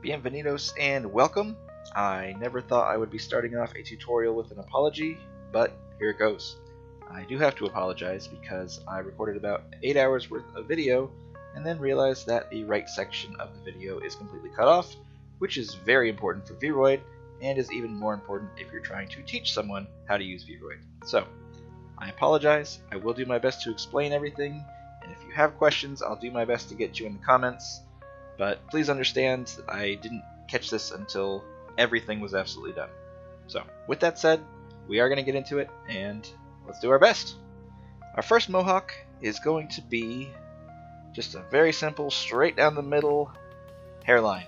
Bienvenidos and welcome. I never thought I would be starting off a tutorial with an apology, but here it goes. I do have to apologize because I recorded about 8 hours worth of video and then realized that the right section of the video is completely cut off, which is very important for VRoid and is even more important if you're trying to teach someone how to use VRoid. So, I apologize. I will do my best to explain everything, and if you have questions, I'll do my best to get you in the comments. But please understand that I didn't catch this until everything was absolutely done. So, with that said, we are going to get into it, and let's do our best. Our first Mohawk is going to be just a very simple, straight down the middle hairline.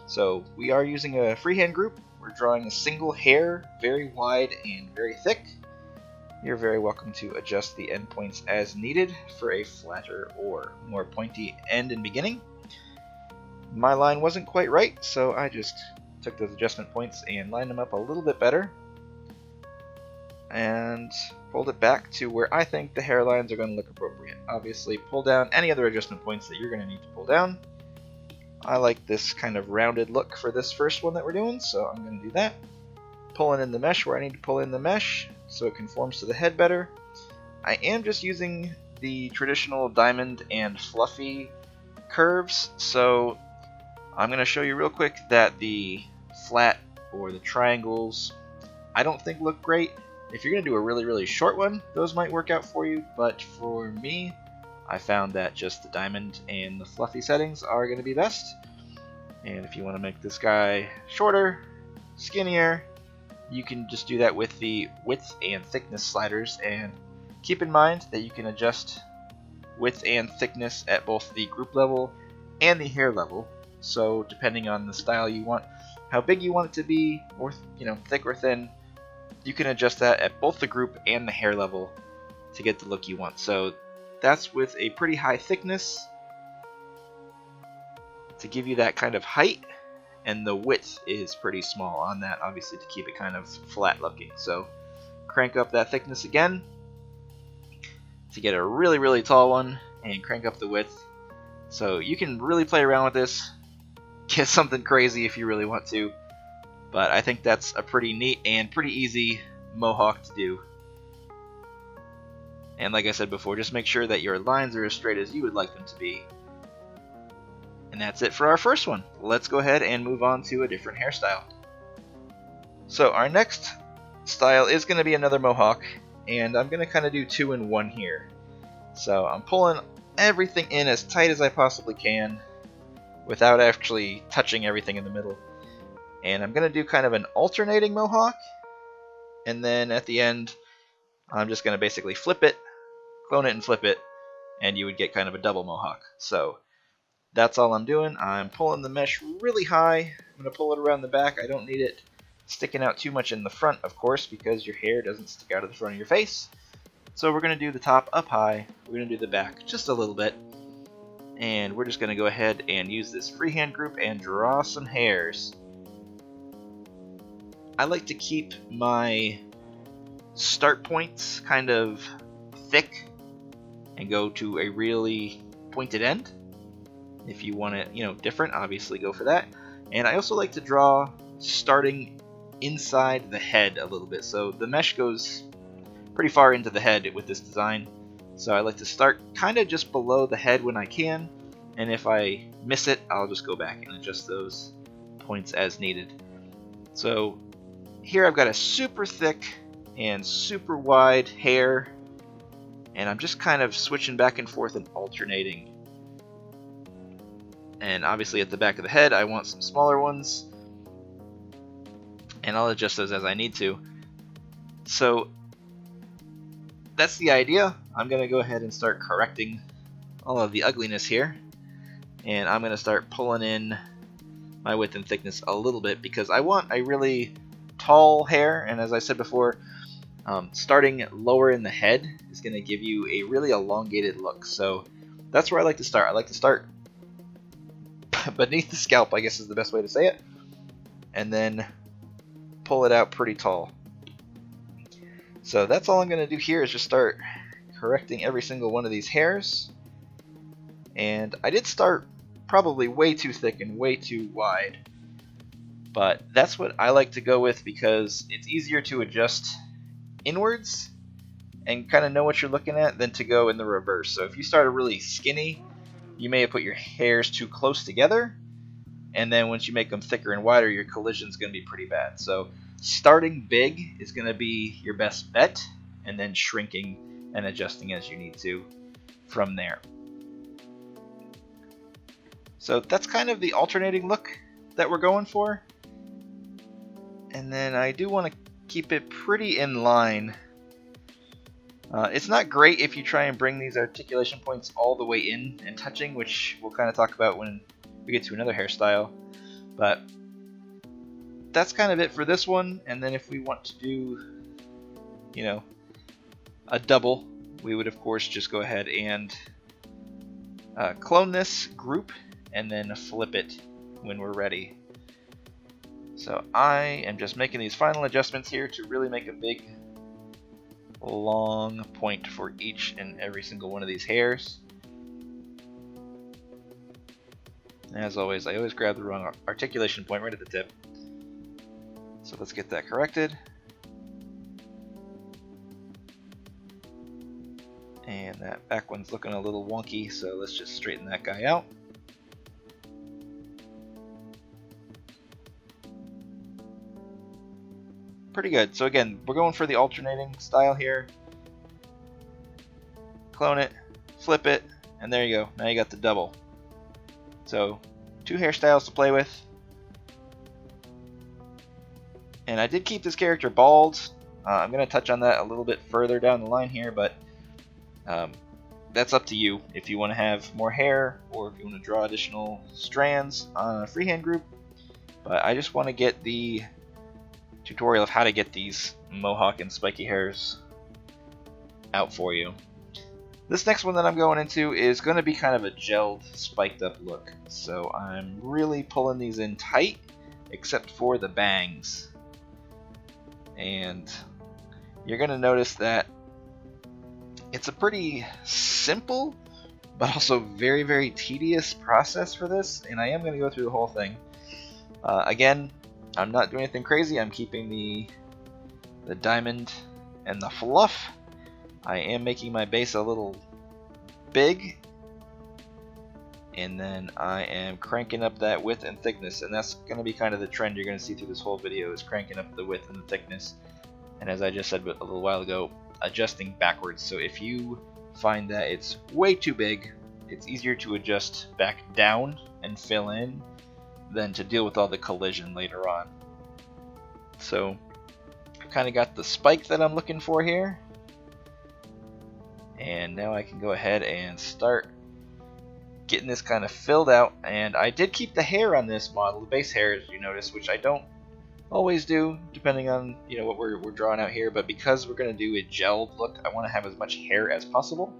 So, we are using a freehand group. We're drawing a single hair, very wide and very thick. You're very welcome to adjust the endpoints as needed for a flatter or more pointy end and beginning. My line wasn't quite right, so I just took those adjustment points and lined them up a little bit better and pulled it back to where I think the hairlines are going to look appropriate. Obviously, pull down any other adjustment points that you're going to need to pull down. I like this kind of rounded look for this first one that we're doing, so I'm going to do that. Pulling in the mesh where I need to pull in the mesh so it conforms to the head better. I am just using the traditional diamond and fluffy curves, so I'm going to show you real quick that the flat or the triangles I don't think look great. If you're going to do a really short one, those might work out for you, but for me, I found that just the diamond and the fluffy settings are going to be best. And if you want to make this guy shorter, skinnier, you can just do that with the width and thickness sliders, and keep in mind that you can adjust width and thickness at both the group level and the hair level. So depending on the style you want, how big you want it to be, or thick or thin, you can adjust that at both the group and the hair level to get the look you want. So that's with a pretty high thickness to give you that kind of height, and the width is pretty small on that, obviously, to keep it kind of flat looking. So crank up that thickness again to get a really tall one, and crank up the width. So you can really play around with this, get something crazy if you really want to, but I think that's a pretty neat and pretty easy Mohawk to do. And like I said before, just make sure that your lines are as straight as you would like them to be. And that's it for our first one. Let's go ahead and move on to a different hairstyle. So our next style is going to be another Mohawk, and I'm going to kind of do 2 in 1 here. So I'm pulling everything in as tight as I possibly can without actually touching everything in the middle. And I'm going to do kind of an alternating Mohawk, and then at the end I'm just going to basically flip it, clone it and flip it, and you would get kind of a double Mohawk. So that's all I'm doing. I'm pulling the mesh really high. I'm going to pull it around the back. I don't need it sticking out too much in the front, of course, because your hair doesn't stick out of the front of your face. So we're going to do the top up high. We're going to do the back just a little bit. And we're just going to go ahead and use this freehand group and draw some hairs. I like to keep my start points kind of thick and go to a really pointed end. If you want it, different, obviously go for that. And I also like to draw starting inside the head a little bit. So the mesh goes pretty far into the head with this design. So I like to start kind of just below the head when I can. And if I miss it, I'll just go back and adjust those points as needed. So here I've got a super thick and super wide hair. And I'm just kind of switching back and forth and alternating. And obviously at the back of the head I want some smaller ones, and I'll adjust those as I need to. So that's the idea. I'm going to go ahead and start correcting all of the ugliness here, and I'm going to start pulling in my width and thickness a little bit because I want a really tall hair, and as I said before, starting lower in the head is going to give you a really elongated look. So that's where I like to start. I like to start beneath the scalp, I guess is the best way to say it, and then pull it out pretty tall. So that's all I'm going to do here is just start correcting every single one of these hairs. And I did start probably way too thick and way too wide. But that's what I like to go with because it's easier to adjust inwards and kind of know what you're looking at than to go in the reverse. So if you start really skinny, you may have put your hairs too close together, and then once you make them thicker and wider, your collision is going to be pretty bad. So starting big is going to be your best bet, and then shrinking and adjusting as you need to from there. So that's kind of the alternating look that we're going for. And then I do want to keep it pretty in line. It's not great if you try and bring these articulation points all the way in and touching, which we'll kind of talk about when we get to another hairstyle. But that's kind of it for this one. And then if we want to do, you know, a double, we would of course just go ahead and clone this group and then flip it when we're ready. So I am just making these final adjustments here to really make a big long point for each and every single one of these hairs. As always, I always grab the wrong articulation point right at the tip. So let's get that corrected. And that back one's looking a little wonky, so let's just straighten that guy out. Pretty good. So again, we're going for the alternating style here. Clone it, flip it, and there you go. Now you got the double. So 2 hairstyles to play with. And I did keep this character bald. I'm going to touch on that a little bit further down the line here, but that's up to you if you want to have more hair or if you want to draw additional strands on a freehand group. But I just want to get the tutorial of how to get these Mohawk and spiky hairs out for you. This next one that I'm going into is going to be kind of a gelled, spiked up look. So I'm really pulling these in tight, except for the bangs. And you're going to notice that it's a pretty simple, but also very, very tedious process for this. And I am going to go through the whole thing. Again, I'm not doing anything crazy. I'm keeping the diamond and the fluff. I am making my base a little big, and then I am cranking up that width and thickness, and that's going to be kind of the trend you're going to see through this whole video, is cranking up the width and the thickness, and as I just said a little while ago, adjusting backwards. So if you find that it's way too big, it's easier to adjust back down and fill in than to deal with all the collision later on. So I kind of got the spike that I'm looking for here, and now I can go ahead and start getting this kind of filled out. And I did keep the hair on this model, the base hair, as you notice, which I don't always do depending on what we're drawing out here, but because we're going to do a gelled look, I want to have as much hair as possible.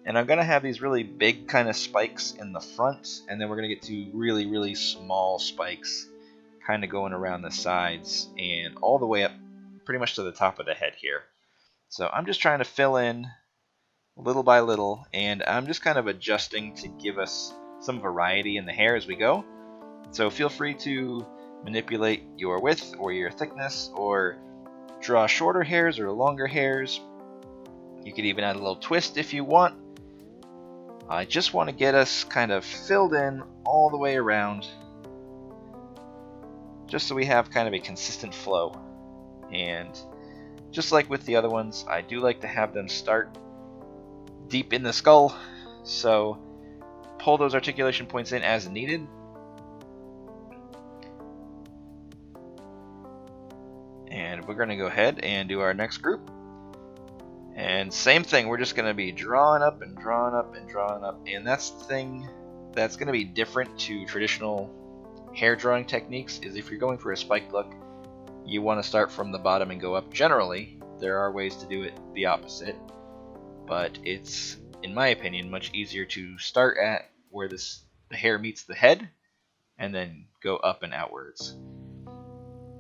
And I'm going to have these really big kind of spikes in the front, and then we're going to get to really, really small spikes kind of going around the sides and all the way up pretty much to the top of the head here. So I'm just trying to fill in little by little, and I'm just kind of adjusting to give us some variety in the hair as we go. So feel free to manipulate your width or your thickness, or draw shorter hairs or longer hairs. You could even add a little twist if you want. I just want to get us kind of filled in all the way around, just so we have kind of a consistent flow. And just like with the other ones, I do like to have them start deep in the skull, so pull those articulation points in as needed. And we're going to go ahead and do our next group. And same thing, we're just going to be drawing up and drawing up and drawing up. And that's the thing that's going to be different to traditional hair drawing techniques, is if you're going for a spiked look, you want to start from the bottom and go up. Generally, there are ways to do it the opposite, but it's, in my opinion, much easier to start at where the hair meets the head and then go up and outwards.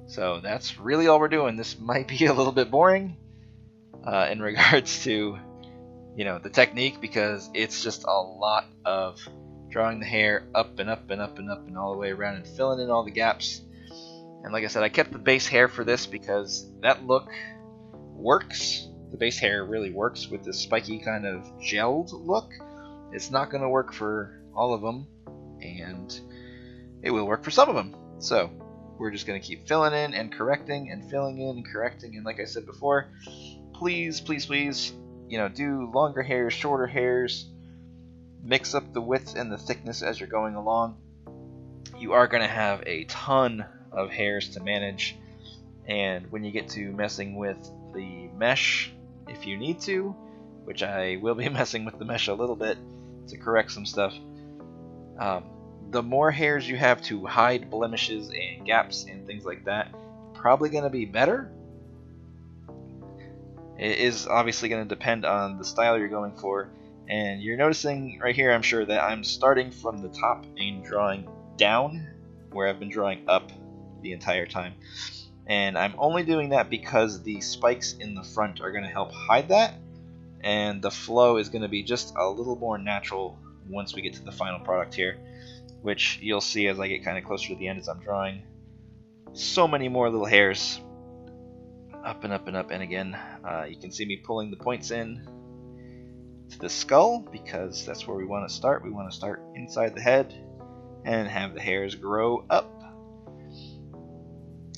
So that's really all we're doing. This might be a little bit boring in regards to the technique, because it's just a lot of drawing the hair up and up and up and up and all the way around and filling in all the gaps. And like I said, I kept the base hair for this because that look works. The base hair really works with this spiky kind of gelled look. It's not going to work for all of them, and it will work for some of them. So we're just going to keep filling in and correcting and filling in and correcting. And like I said before, please, please, please, do longer hairs, shorter hairs. Mix up the width and the thickness as you're going along. You are going to have a ton of hairs to manage, and when you get to messing with the mesh, if you need to, which I will be messing with the mesh a little bit to correct some stuff, the more hairs you have to hide blemishes and gaps and things like that, probably going to be better. It is obviously going to depend on the style you're going for, and you're noticing right here, I'm sure, that I'm starting from the top and drawing down where I've been drawing up the entire time. And I'm only doing that because the spikes in the front are going to help hide that, and the flow is going to be just a little more natural once we get to the final product here, which you'll see as I get kind of closer to the end as I'm drawing so many more little hairs up and up and up. And again, you can see me pulling the points in to the skull because that's where we want to start. We want to start inside the head and have the hairs grow up.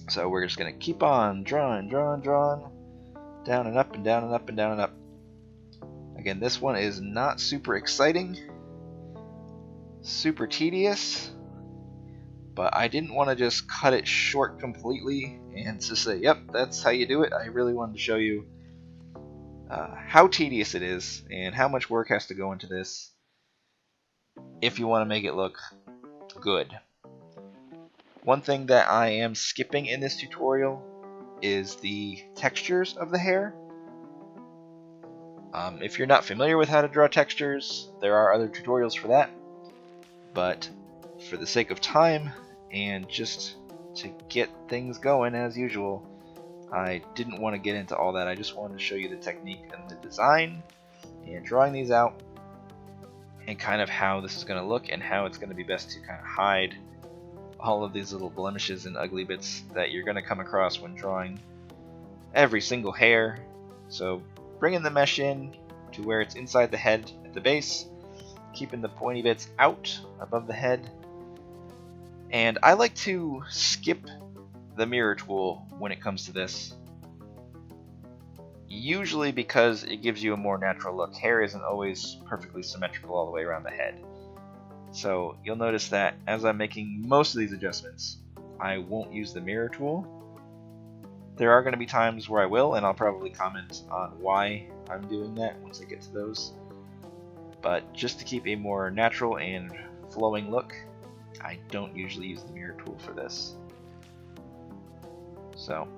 So we're just going to keep on drawing, down and up and down and up and down and up. Again, this one is not super exciting, super tedious, but I didn't want to just cut it short completely and just say, yep, that's how you do it. I really wanted to show you how tedious it is and how much work has to go into this if you want to make it look good. One thing that I am skipping in this tutorial is the textures of the hair. If you're not familiar with how to draw textures, there are other tutorials for that, but for the sake of time and just to get things going as usual, I didn't want to get into all that. I just wanted to show you the technique and the design and drawing these out and kind of how this is going to look and how it's going to be best to kind of hide all of these little blemishes and ugly bits that you're going to come across when drawing every single hair. So bringing the mesh in to where it's inside the head at the base, keeping the pointy bits out above the head. And I like to skip the mirror tool when it comes to this, usually because it gives you a more natural look. Hair isn't always perfectly symmetrical all the way around the head. So you'll notice that as I'm making most of these adjustments, I won't use the mirror tool. There are going to be times where I will, and I'll probably comment on why I'm doing that once I get to those. But just to keep a more natural and flowing look, I don't usually use the mirror tool for this. So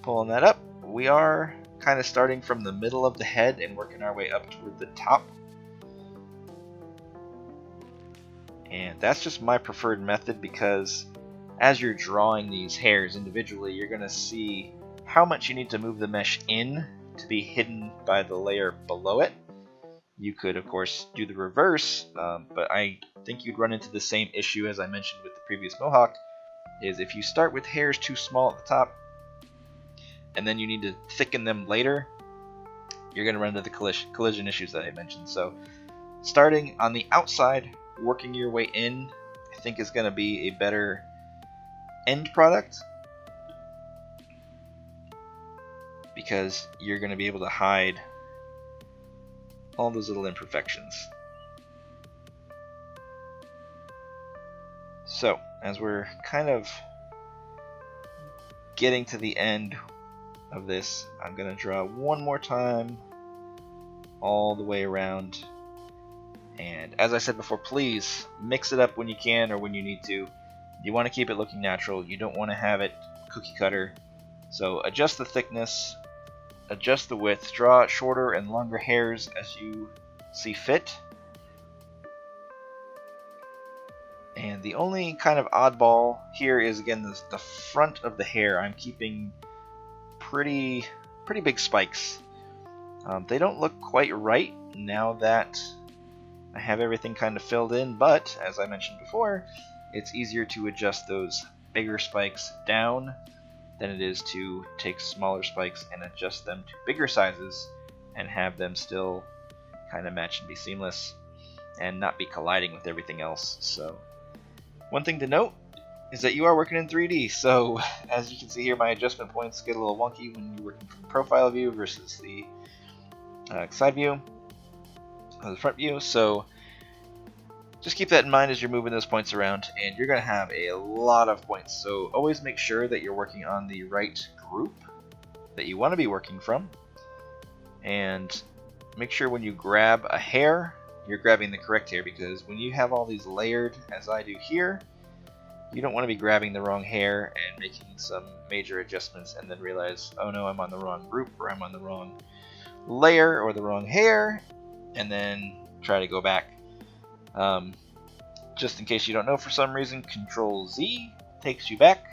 pulling that up, we are kind of starting from the middle of the head and working our way up toward the top. And that's just my preferred method because as you're drawing these hairs individually, you're going to see how much you need to move the mesh in to be hidden by the layer below it. You could, of course, do the reverse, but I think you'd run into the same issue as I mentioned with the previous Mohawk, is if you start with hairs too small at the top, and then you need to thicken them later, you're going to run into the collision issues that I mentioned. So starting on the outside, working your way in, I think is going to be a better end product, because you're going to be able to hide all those little imperfections. So as we're kind of getting to the end of this, I'm going to draw one more time all the way around. And as I said before, please mix it up when you can or when you need to. You want to keep it looking natural. You don't want to have it cookie cutter. So adjust the thickness, adjust the width, draw shorter and longer hairs as you see fit. And the only kind of oddball here is, again, the front of the hair. I'm keeping pretty big spikes. They don't look quite right now that I have everything kind of filled in, but as I mentioned before, it's easier to adjust those bigger spikes down than it is to take smaller spikes and adjust them to bigger sizes and have them still kind of match and be seamless and not be colliding with everything else. So one thing to note is that you are working in 3D, so as you can see here, my adjustment points get a little wonky when you're working from profile view versus the side view or the front view. So just keep that in mind as you're moving those points around, and you're going to have a lot of points. So always make sure that you're working on the right group that you want to be working from, and make sure when you grab a hair, you're grabbing the correct hair, because when you have all these layered, as I do here, you don't want to be grabbing the wrong hair and making some major adjustments and then realize, oh no, I'm on the wrong group, or I'm on the wrong layer or the wrong hair, and then try to go back. Just in case you don't know for some reason, Control Z takes you back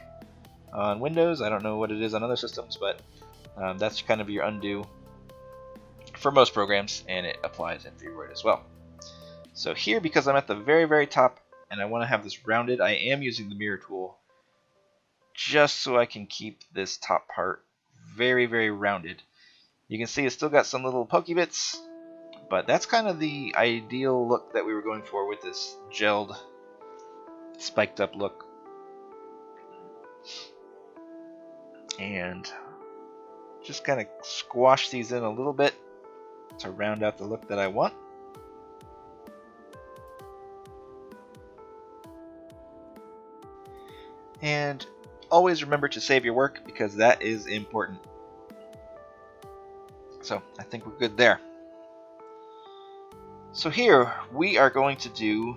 on Windows. I don't know what it is on other systems, but that's kind of your undo for most programs, and it applies in VRoid as well. So here, because I'm at the very, very top and I want to have this rounded, I am using the mirror tool just so I can keep this top part very, very rounded. You can see it's still got some little pokey bits, but that's kind of the ideal look that we were going for with this gelled, spiked up look. And just kind of squash these in a little bit to round out the look that I want. And always remember to save your work, because that is important. So I think we're good there. So here we are going to do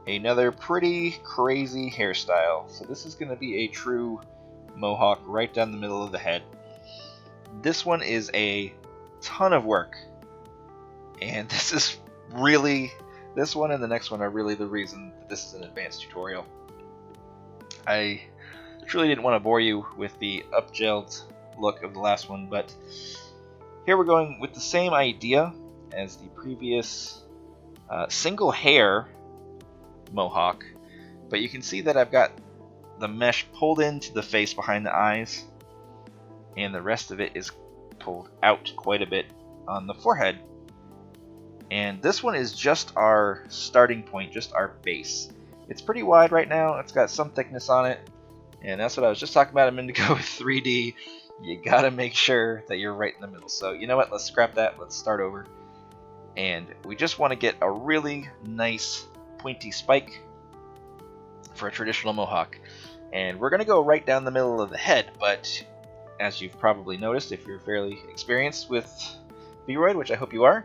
another pretty crazy hairstyle. So this is going to be a true Mohawk right down the middle of the head. This one is a ton of work, and this one and the next one are really the reason that this is an advanced tutorial. I truly didn't want to bore you with the up-gelled look of the last one, but here we're going with the same idea as the previous single hair Mohawk, but you can see that I've got the mesh pulled into the face behind the eyes, and the rest of it is pulled out quite a bit on the forehead. And this one is just our starting point, just our base. It's pretty wide right now, it's got some thickness on it, and that's what I was just talking about a minute ago with 3D. You gotta make sure that you're right in the middle. So you know what, let's scrap that, let's start over. And we just want to get a really nice pointy spike for a traditional Mohawk. And we're going to go right down the middle of the head, but as you've probably noticed if you're fairly experienced with VRoid, which I hope you are,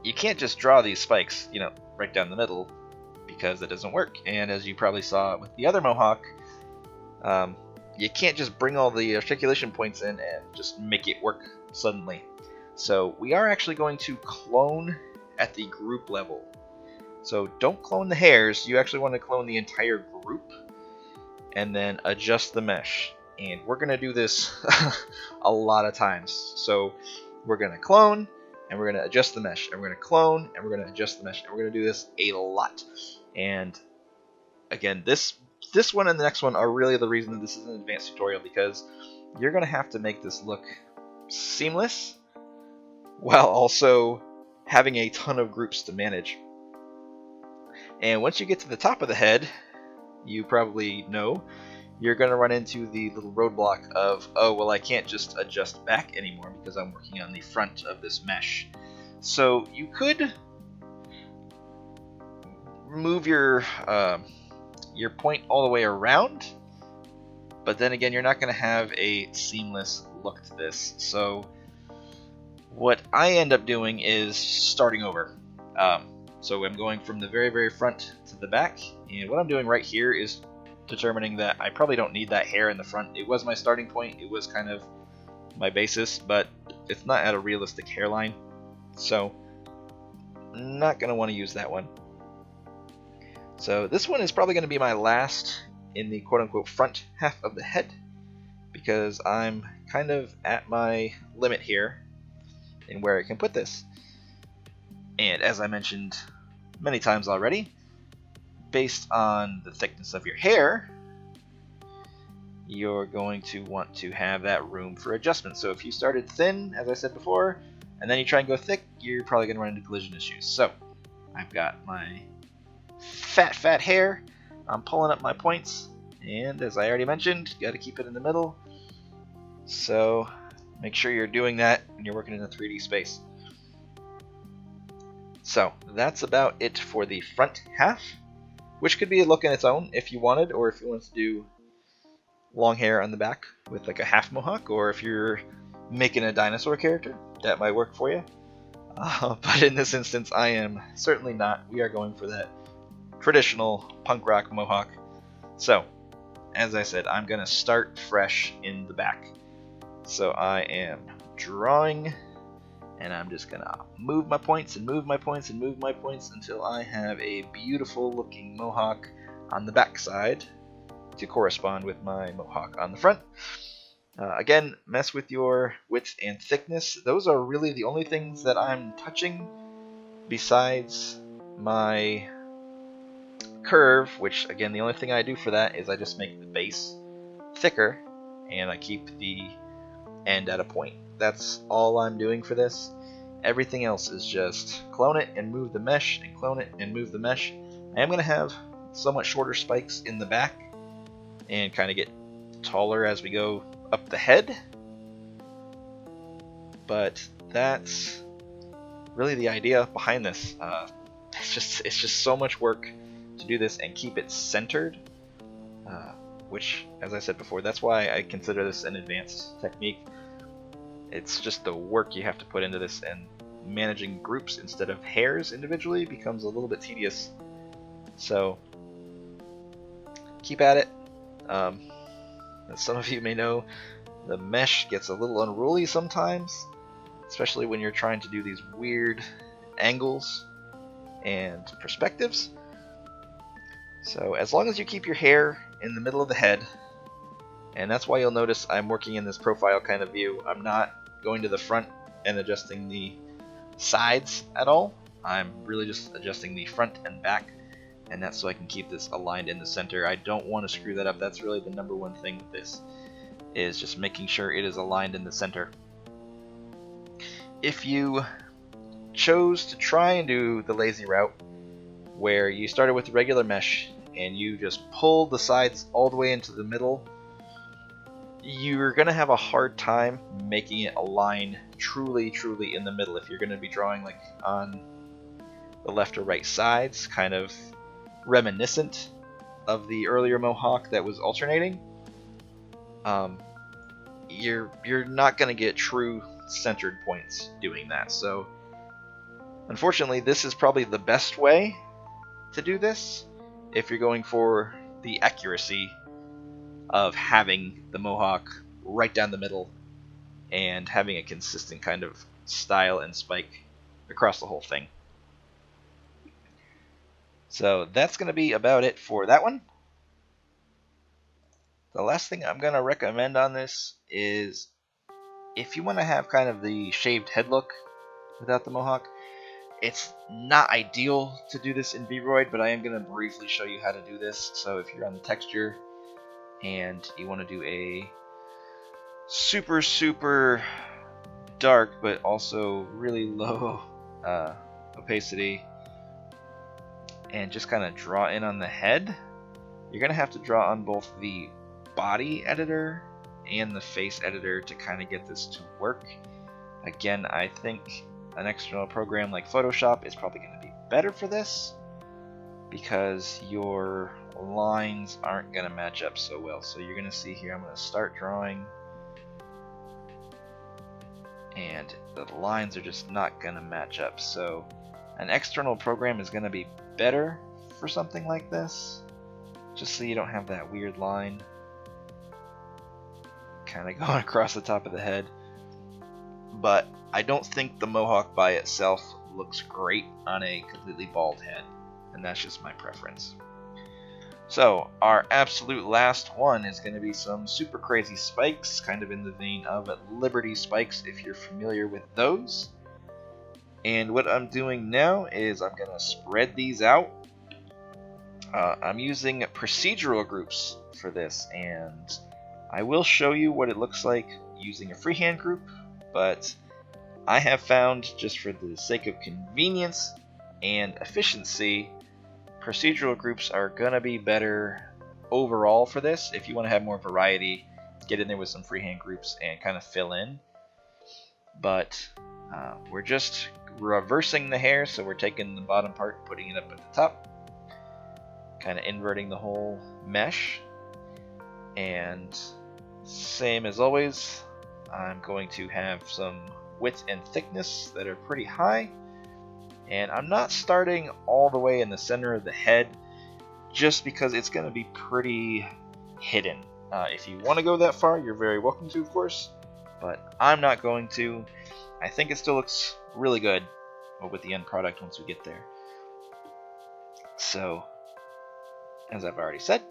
you can't just draw these spikes, right down the middle, because it doesn't work. And as you probably saw with the other Mohawk, you can't just bring all the articulation points in and just make it work suddenly. So we are actually going to clone at the group level. So don't clone the hairs, you actually want to clone the entire group and then adjust the mesh. And we're going to do this a lot of times. So we're going to clone, and we're going to adjust the mesh, and we're going to clone, and we're going to adjust the mesh, and we're going to do this a lot. And again, this one and the next one are really the reason that this is an advanced tutorial, because you're going to have to make this look seamless while also having a ton of groups to manage. And once you get to the top of the head, you probably know you're going to run into the little roadblock of, oh, well, I can't just adjust back anymore because I'm working on the front of this mesh. So you could move your point all the way around, but then again, you're not going to have a seamless look to this. So what I end up doing is starting over. So I'm going from the very, very front to the back, and what I'm doing right here is determining that I probably don't need that hair in the front. It was my starting point, it was kind of my basis, but it's not at a realistic hairline, so I'm not going to want to use that one. So this one is probably going to be my last in the quote-unquote front half of the head, because I'm kind of at my limit here in where I can put this. And as I mentioned many times already, based on the thickness of your hair, you're going to want to have that room for adjustment. So if you started thin, as I said before, and then you try and go thick, you're probably going to run into collision issues. So I've got my fat hair. I'm pulling up my points, and as I already mentioned, you got to keep it in the middle. So make sure you're doing that when you're working in a 3D space. So that's about it for the front half, which could be a look in its own if you wanted, or if you wanted to do long hair on the back with like a half mohawk, or if you're making a dinosaur character, that might work for you. But in this instance, I am certainly not. We are going for that traditional punk rock mohawk. So, as I said, I'm going to start fresh in the back. So I am drawing, and I'm just going to move my points and move my points and move my points until I have a beautiful looking mohawk on the back side to correspond with my mohawk on the front. Again, mess with your width and thickness. Those are really the only things that I'm touching besides my curve, which again, the only thing I do for that is I just make the base thicker and I keep the end at a point. That's all I'm doing for this. Everything else is just clone it and move the mesh and clone it and move the mesh. I am going to have somewhat shorter spikes in the back and kind of get taller as we go up the head, but that's really the idea behind this. It's just so much work to do this and keep it centered, which, as I said before, that's why I consider this an advanced technique. It's just the work you have to put into this, and managing groups instead of hairs individually becomes a little bit tedious. So keep at it. As some of you may know, the mesh gets a little unruly sometimes, especially when you're trying to do these weird angles and perspectives. So as long as you keep your hair in the middle of the head, and that's why you'll notice I'm working in this profile kind of view. I'm not going to the front and adjusting the sides at all. I'm really just adjusting the front and back, and that's so I can keep this aligned in the center. I don't want to screw that up. That's really the number one thing with this, is just making sure it is aligned in the center. If you chose to try and do the lazy route, where you started with regular mesh and you just pulled the sides all the way into the middle, you're going to have a hard time making it align truly in the middle if you're going to be drawing like on the left or right sides, kind of reminiscent of the earlier Mohawk that was alternating. You're not going to get true centered points doing that. So unfortunately, this is probably the best way to do this if you're going for the accuracy of having the Mohawk right down the middle and having a consistent kind of style and spike across the whole thing. So that's going to be about it for that one. The last thing I'm going to recommend on this is, if you want to have kind of the shaved head look without the Mohawk, it's not ideal to do this in VRoid, but I am going to briefly show you how to do this. So if you're on the texture and you want to do a super dark but also really low opacity and just kind of draw in on the head, you're going to have to draw on both the body editor and the face editor to kind of get this to work. Again, I think an external program like Photoshop is probably going to be better for this, because your lines aren't going to match up so well. So you're going to see here, I'm going to start drawing, and the lines are just not going to match up. So an external program is going to be better for something like this, just so you don't have that weird line kind of going across the top of the head. But I don't think the Mohawk by itself looks great on a completely bald head, and that's just my preference. So our absolute last one is going to be some super crazy spikes, kind of in the vein of Liberty spikes, if you're familiar with those. And what I'm doing now is I'm going to spread these out. I'm using procedural groups for this, and I will show you what it looks like using a freehand group, but I have found, just for the sake of convenience and efficiency, procedural groups are going to be better overall for this. If you want to have more variety, get in there with some freehand groups and kind of fill in. But we're just reversing the hair, so we're taking the bottom part, putting it up at the top, kind of inverting the whole mesh. And same as always, I'm going to have some width and thickness that are pretty high, and I'm not starting all the way in the center of the head just because it's going to be pretty hidden. If you want to go that far, you're very welcome to, of course, but I'm not going to. I think it still looks really good with the end product once we get there. So, as I've already said,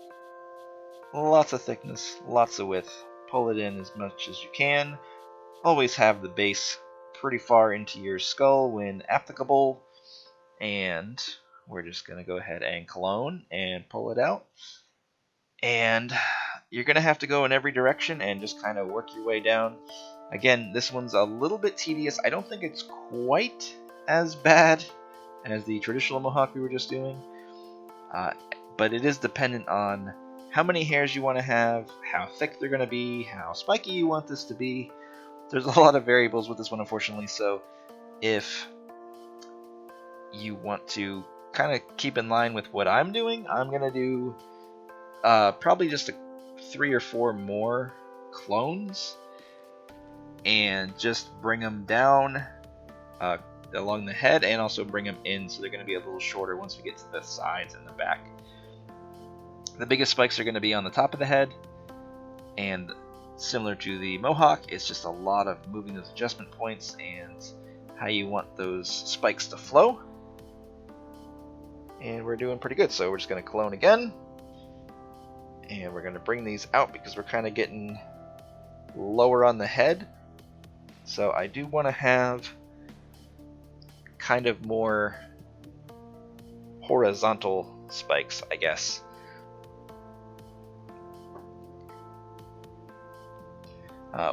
lots of thickness, lots of width. Pull it in as much as you can. Always have the base pretty far into your skull when applicable. And we're just going to go ahead and clone and pull it out. And you're going to have to go in every direction and just kind of work your way down. Again, this one's a little bit tedious. I don't think it's quite as bad as the traditional Mohawk we were just doing. But it is dependent on how many hairs you want to have, how thick they're going to be, how spiky you want this to be. There's a lot of variables with this one, unfortunately, so if you want to kind of keep in line with what I'm doing, I'm going to do probably just 3 or 4 more clones and just bring them down along the head and also bring them in, so they're going to be a little shorter once we get to the sides and the back. The biggest spikes are going to be on the top of the head, and similar to the Mohawk, it's just a lot of moving those adjustment points and how you want those spikes to flow. And we're doing pretty good, so we're just going to clone again. And we're going to bring these out because we're kind of getting lower on the head. So I do want to have kind of more horizontal spikes, I guess.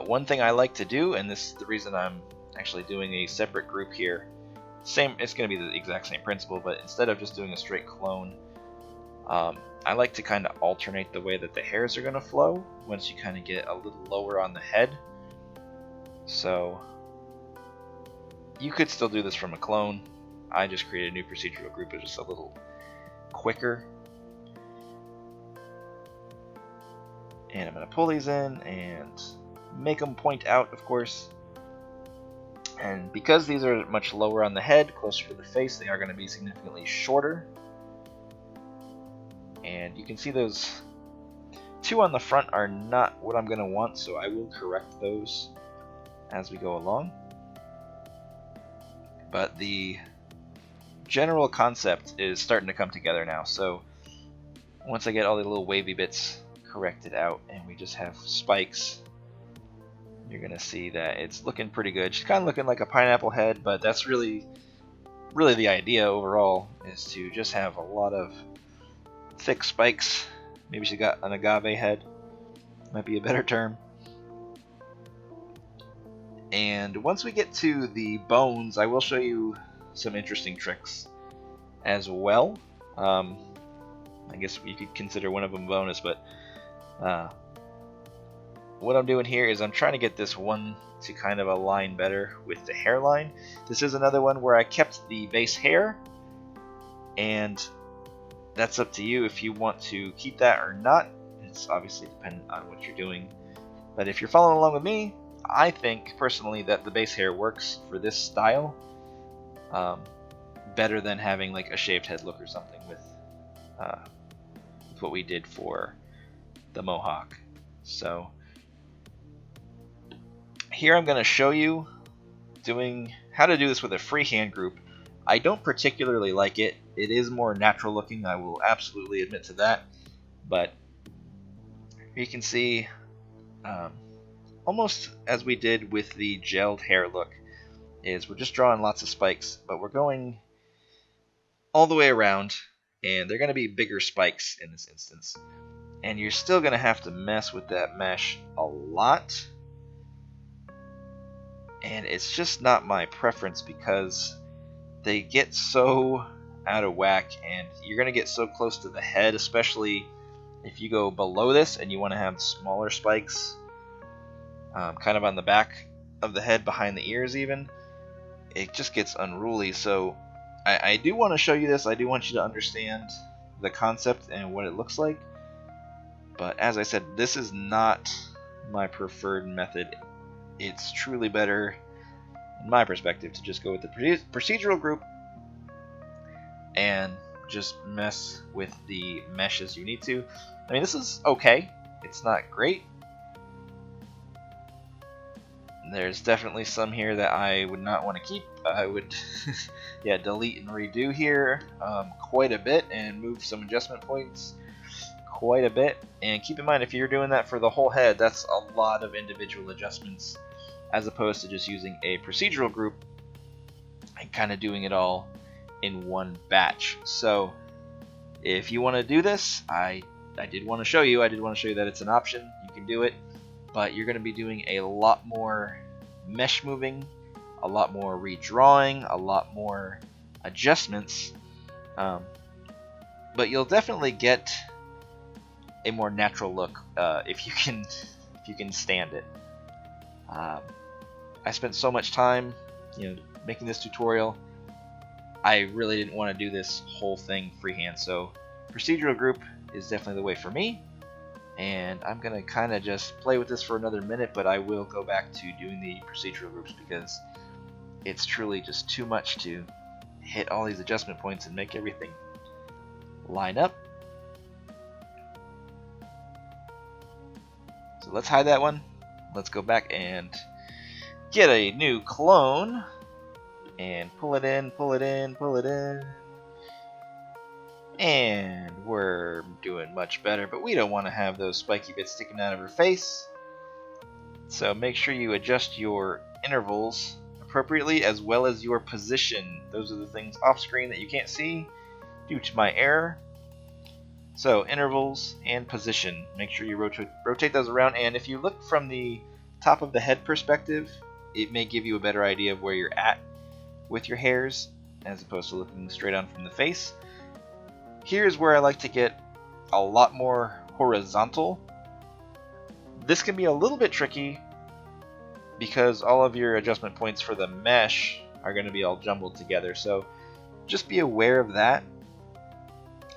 One thing I like to do, and this is the reason I'm actually doing a separate group here, it's going to be the exact same principle, but instead of just doing a straight clone, I like to kind of alternate the way that the hairs are going to flow once you kind of get a little lower on the head. So you could still do this from a clone. I just created a new procedural group, it's just a little quicker. And I'm going to pull these in and make them point out, of course. And because these are much lower on the head, closer to the face, they are going to be significantly shorter. And you can see those 2 on the front are not what I'm going to want, so I will correct those as we go along. But the general concept is starting to come together now. So once I get all the little wavy bits corrected out and we just have spikes, you're going to see that it's looking pretty good. She's kind of looking like a pineapple head, but that's really the idea overall, is to just have a lot of thick spikes. Maybe she got an agave head, might be a better term. And once we get to the bones, I will show you some interesting tricks as well. I guess you could consider one of them bonus, but what I'm doing here is I'm trying to get this one to kind of align better with the hairline. This is another one where I kept the base hair, and that's up to you if you want to keep that or not. It's obviously dependent on what you're doing. But if you're following along with me, I think personally that the base hair works for this style better than having like a shaved head look or something with what we did for the Mohawk. So here I'm going to show you how to do this with a freehand group. I don't particularly like it. It is more natural looking, I will absolutely admit to that. But you can see almost as we did with the gelled hair look, is we're just drawing lots of spikes, but we're going all the way around, and they're going to be bigger spikes in this instance. And you're still going to have to mess with that mesh a lot. And it's just not my preference because they get so out of whack, and you're going to get so close to the head, especially if you go below this and you want to have smaller spikes kind of on the back of the head, behind the ears even. It just gets unruly. So I do want to show you this. I do want you to understand the concept and what it looks like. But as I said, this is not my preferred method. It's truly better, in my perspective, to just go with the procedural group and just mess with the mesh as you need to. I mean, this is okay. It's not great. There's definitely some here that I would not want to keep. I would yeah, delete and redo here quite a bit and move some adjustment points quite a bit. And keep in mind, if you're doing that for the whole head, that's a lot of individual adjustments as opposed to just using a procedural group and kind of doing it all in one batch. So if you want to do this, I did want to show you that it's an option. You can do it, but you're going to be doing a lot more mesh moving, a lot more redrawing, a lot more adjustments, but you'll definitely get a more natural look if you can stand it. I spent so much time, making this tutorial. I really didn't want to do this whole thing freehand, so procedural group is definitely the way for me. And I'm going to kind of just play with this for another minute, but I will go back to doing the procedural groups because it's truly just too much to hit all these adjustment points and make everything line up. So let's hide that one. Let's go back and get a new clone and pull it in, pull it in, pull it in. And we're doing much better, but we don't want to have those spiky bits sticking out of her face. So make sure you adjust your intervals appropriately as well as your position. Those are the things off screen that you can't see due to my error. So intervals and position, make sure you rotate those around, and if you look from the top of the head perspective, it may give you a better idea of where you're at with your hairs as opposed to looking straight on from the face. Here's where I like to get a lot more horizontal. This can be a little bit tricky because all of your adjustment points for the mesh are going to be all jumbled together, so just be aware of that.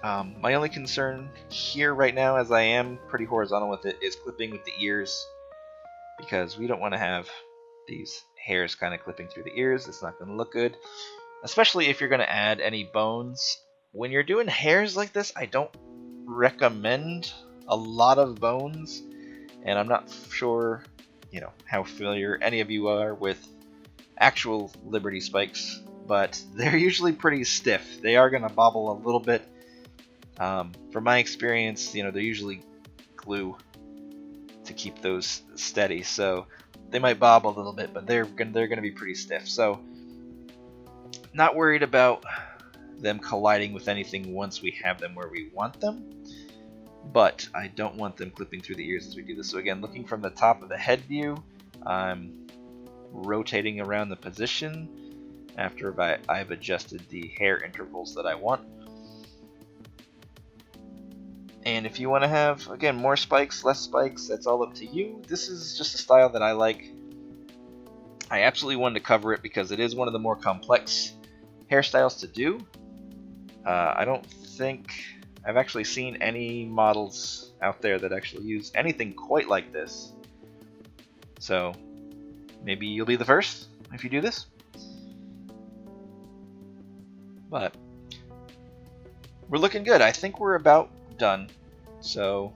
My only concern here right now, as I am pretty horizontal with it, is clipping with the ears, because we don't want to have these hairs kind of clipping through the ears. It's not going to look good, especially if you're going to add any bones. When you're doing hairs like this, I don't recommend a lot of bones, and I'm not sure, how familiar any of you are with actual Liberty spikes, but they're usually pretty stiff. They are going to bobble a little bit. From my experience, they're usually glue to keep those steady, so they might bob a little bit, but they're gonna be pretty stiff. So not worried about them colliding with anything once we have them where we want them, but I don't want them clipping through the ears as we do this. So again, looking from the top of the head view, I'm rotating around the position after I've adjusted the hair intervals that I want. And if you want to have, again, more spikes, less spikes, that's all up to you. This is just a style that I like. I absolutely wanted to cover it because it is one of the more complex hairstyles to do. I don't think I've actually seen any models out there that actually use anything quite like this. So maybe you'll be the first if you do this. But we're looking good. I think we're about done. So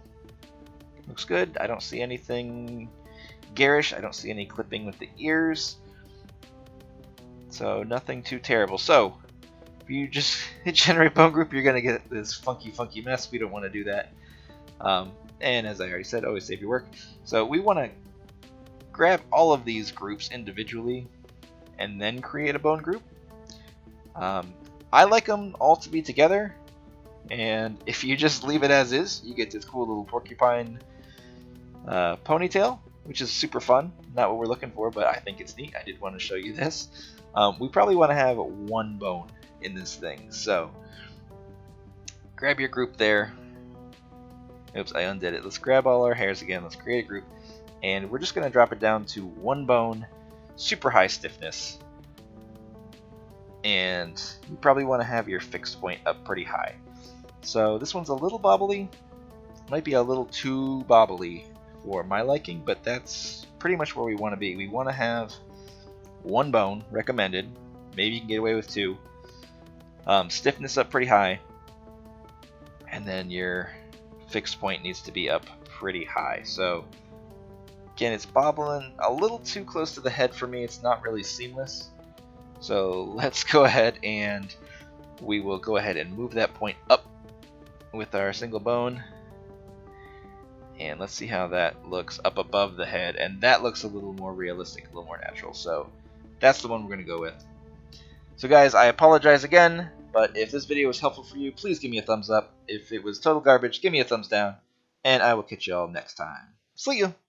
looks good. I don't see anything garish. I don't see any clipping with the ears. So nothing too terrible. So if you just hit generate bone group, you're gonna get this funky mess. We don't want to do that. And as I already said, always save your work. So we want to grab all of these groups individually and then create a bone group. I like them all to be together, and if you just leave it as is, you get this cool little porcupine ponytail, which is super fun. Not what we're looking for, but I think it's neat. I did want to show you this. We probably want to have one bone in this thing, so grab your group there. Oops, I undid it. Let's grab all our hairs again. Let's create a group, and we're just going to drop it down to one bone, super high stiffness. And you probably want to have your fixed point up pretty high. So this one's a little bobbly, might be a little too bobbly for my liking, but that's pretty much where we want to be. We want to have one bone, recommended. Maybe you can get away with two. Stiffness up pretty high, and then your fixed point needs to be up pretty high. So again, it's bobbling a little too close to the head for me. It's not really seamless. So let's go ahead and we will go ahead and move that point up with our single bone. And let's see how that looks up above the head. And that looks a little more realistic, a little more natural. So that's the one we're going to go with. So guys, I apologize again, but if this video was helpful for you, please give me a thumbs up. If it was total garbage, give me a thumbs down. And I will catch you all next time. See you!